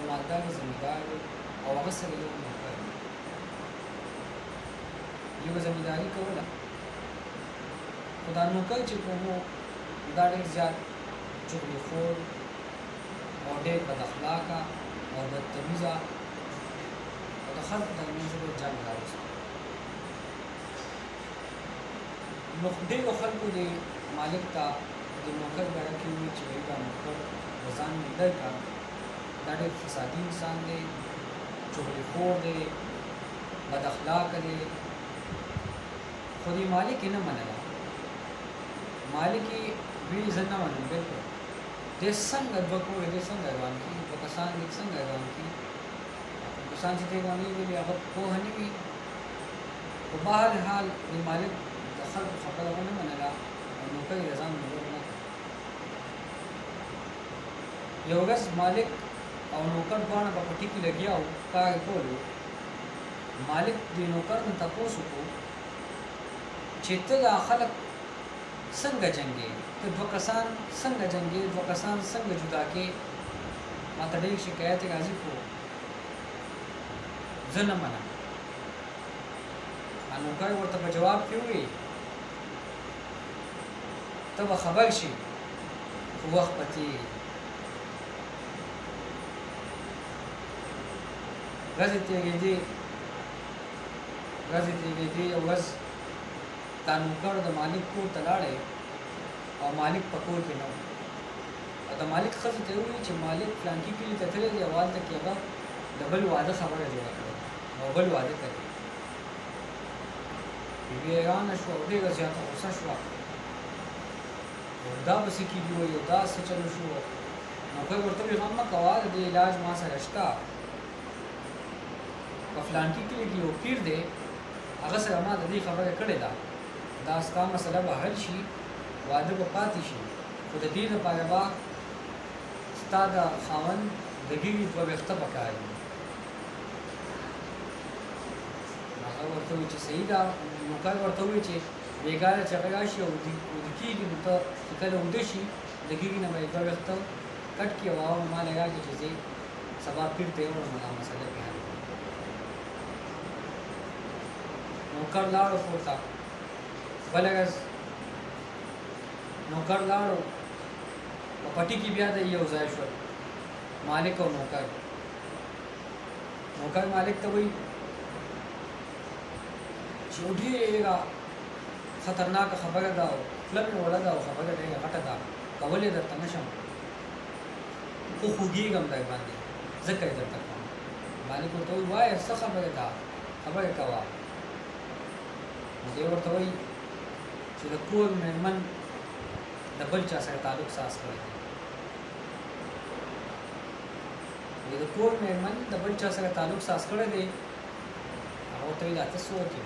مالدار زمیندار او هغه سره یو نوکر یو زمینداري کوله خو دا نوکر چې کوم دا ډېر زیات چغليخور او ډېر بد اخلاقه او بدتمیزه او د خلکو ترمنځ یې جنګ راوست. نو ډېرو خلکو د مالک ته د نوکر باره کې وویل چې دا نوکر د ځان لرې کړه، دا ډېر فسادي انسان دی، چغليخور دی، بد اخلاقه دی. خو د مالک یې نه منله. مالک یې ویل زه نه منم، بلکل دی څنګه دوه کورې دی څنګه روان کړي، دوه کسان دی څنګه روان کړي. کسان چې دی روانې ویلې هغه پوهه نه وي. خو بهر حال د مالک د خلکو خبره ونه منله او نوکر یې د ځان ملګری نه کړ. یو ورځ مالک او نوکر دواړه په پټي کې لګیا وو، کار یې کولو. مالک د نوکر نه تپوس وکړو چې ته دا خلک څنګه جنګې، ته دوه کسان څنګه جنګې، دوه کسان څنګه جدا کې، ما ته ډېر شکایت راځي خو زه نه منم. نوکر ورته په جواب کې وویل ته به خبر شي خو وخت به تېري. ورځې تېرېدې یو ورځ دا نوکر د مالک کور ته لاړی او مالک په کور کې نه و. او د مالک ښځې ته یې وویل چې مالک فلانکي کلي ته تللی دی او هلته کې هغه د بل واده خبره جوړه کړې او بل واده کوي. بیبي حیرانه شوه او ډېره زیاته غوسه شوه. دا به څه کېږي وایي او دا څه چلو شو. نوکر ورته وویل غم مه کوه، د دې علاج ما سره شته. په فلانکي کلي کې یو پیر دی، هغه سره ما د دې خبره کړې ده، دا ستا مسله به حل شي، واده به پاتې شي. خو د دې لپاره به ستا د خاوند د ګیري دوه ویښته پکار دي. هغه ورته وویل چې صحیح ده. نوکر ورته وویل چې بېګاره چې هغه راشي او وده کېږي نو ته چې کله وده شي د ګیري نه به یې دوه ویښته کټ کړي او هغه به ما له راکړي چې زه سبا پیر ته یوړم دا مسله پرې حل کړم. نوکر لاړو کور ته. بله ورځ نوکر لاړو، په پټي کې بیا د یو ځای شول مالک او نوکر. نوکر مالک ته وایي چې یو ډېره خطرناکه خبره ده او خوله مې وړه ده او خبره ډېره غټه ده، کولی یې درته نه شم خو خوږېږم در باندې ځکه یې درته کوم. مالک ورته وایي وایه څه خبره ده، خبرې کوه. نو دی ورته وایي چې د کور مېرمن د بل چا سره تعلق ساز کړی دی. د کور مېرمن د بل چا سره تعلق ساز کړی دی. هغه ورته وایي دا ته څه وکړې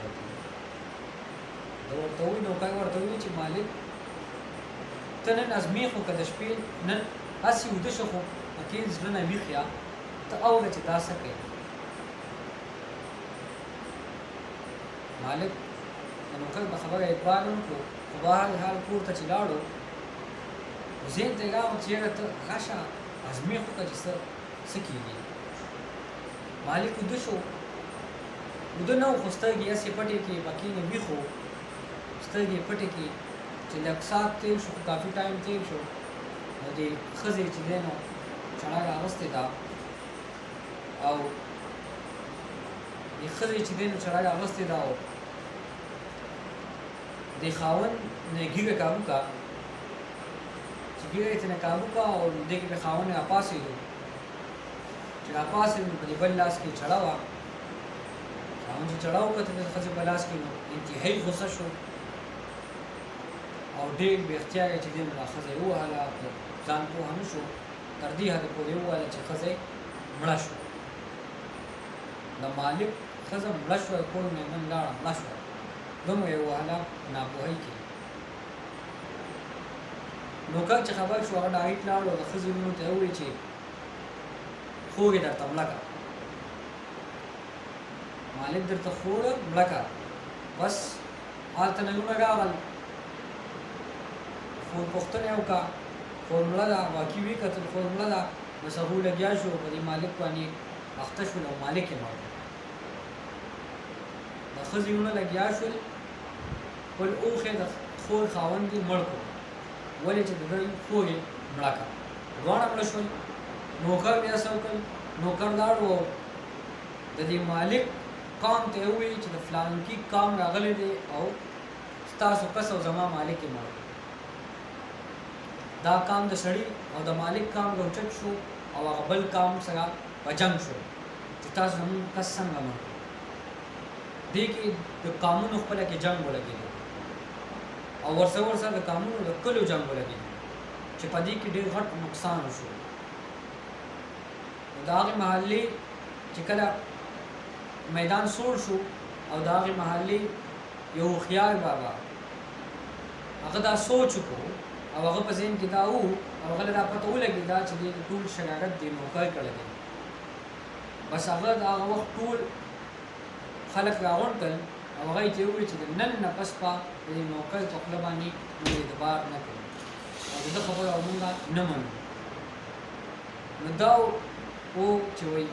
ورته وایي نوکر ورته وایي چې مالک ته نن ازمېښ وکړه د شپې، نن هسې ویده شه خو پکې زړه نه ویښ یا ته اوره چې دا څه کوي. مالک د نوکر په خبره اعتبار نه وکړو، خو بهر حال کور ته چې لاړو ذهن ته یې راغله چې یاره ته راشه ازمېښ وکړه چې څه کېږي. مالک ویده شو، ویده نه و خو سترګې هسې پټې کړې، پکې نه ویښ و، سترګې یې پټې کړې. چې لږ ساعت تېر شو، کافي ټایم تېر شو، نو د ښځې چې دی نو چڼه راغستې ده او د ښځې چې دی نو چڼه راغستې ده او د خاوند نه یې ږیره کابو کړه. چې ږیره یې ترېنه کابو کړه او دې کې بیا خاوند راپاڅېدو. چې راپاڅېد نو په دې بل لاس کې چړه وه. خاوند چې چړه وکړه د ښځې په لاس کې نو انتهایي غوسه شو او ډېر بې اختیاره چې دی نو دا ښځه یې ووهله، ځان پوهه نه شو، تر دې حده پورې ووهله چې ښځه مړه شوه. د مالک ښځه مړه شوه، کور مېرمن لاړه مړه شوه، دومره یې ووهله ناپوهۍ کې. نوکر چې خبر شو هغه ډایرکټ لاړ او د ښځې لورو ته یې وویل چې خور یې درته مړه کړه، مالک درته خور مړه کړه. بس هلته ننګونه راغل، خور پوښتنه یې وکړه، خور مړه ده، واقعي ویې کتل خور مړه ده. بس هغه لګیا شو په دې مالک باندې اخته شول او مالک یې مړ د ښځې ونه لګیا شول بل اوښې د خور خاوند یې مړ کړو ولې چې د دوی خور یې مړه کړه دواړه مړه شول نوکر بیا څه وکړل نوکر لاړ و د دې مالک قام ته یې وویل چې د فلانکي قام راغلی دی او ستاسو کس او زما مالک یې مړ دا کام د سړي او د مالک کام راوچت شو او هغه بل کام سره په جنګ شو چې تاسو زموږ کس څنګه مړ دې کې د قامونو خپله کې جنګ ولګېدو او ورسره د قامونو د کلو جنګ ولګېدو چې په دې کې ډېر غټ نقصان وشو د هغې محلې چې کله میدان سوړ شو او د هغې محلې یو هوښیار بابا هغه دا سوچ وکړو او هغه په ذهن کې دا و او هغه دا پته ولګېده چې دې ټول شرارت دې نوکر کړی دی بس هغه د هغه وخت ټول خلک راغونډ کړل او هغه یې ته وویل چې د نن نه پس به د دې نوکر په خوله باندې موږ اعتبار نه کوو او د ده خبره موږ نه منو نو دا و چې وایي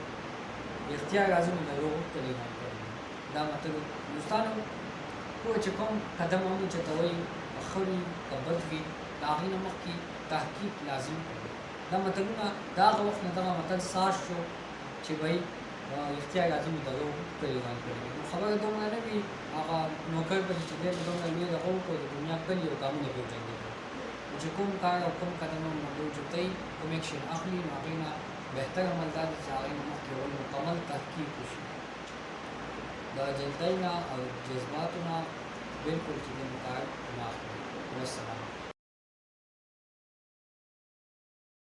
اختیار راځي نو د روغ کلیمان کوي دا مطلب دوستانو پوه چې کوم قدم هم اوچتوئ که ښه وي که بد وي د هغې نه مخکې تحقیق لازم کړئ دا متلونه د هغه وخت نه دغه متل ساز شو چې وایي اختیار راځي نو د روغ کلیمان کوي نو خبره دومره نه وي هغه نوکر پسې چې دی دومره لوی دغه وکړو د دنیا کلي او کارونه پرې وجنګېدل چې کوم کار او کوم قدم هم موږ اوچتوئ کوم اکشن اخلي نو هغې نه بهتر عمل دا دی چې هغې نه مخکې مکمل تحقیق وشي د جلدۍ نه او جذباتو نه بالکل چې دی مقاعد نه اخلي والسلام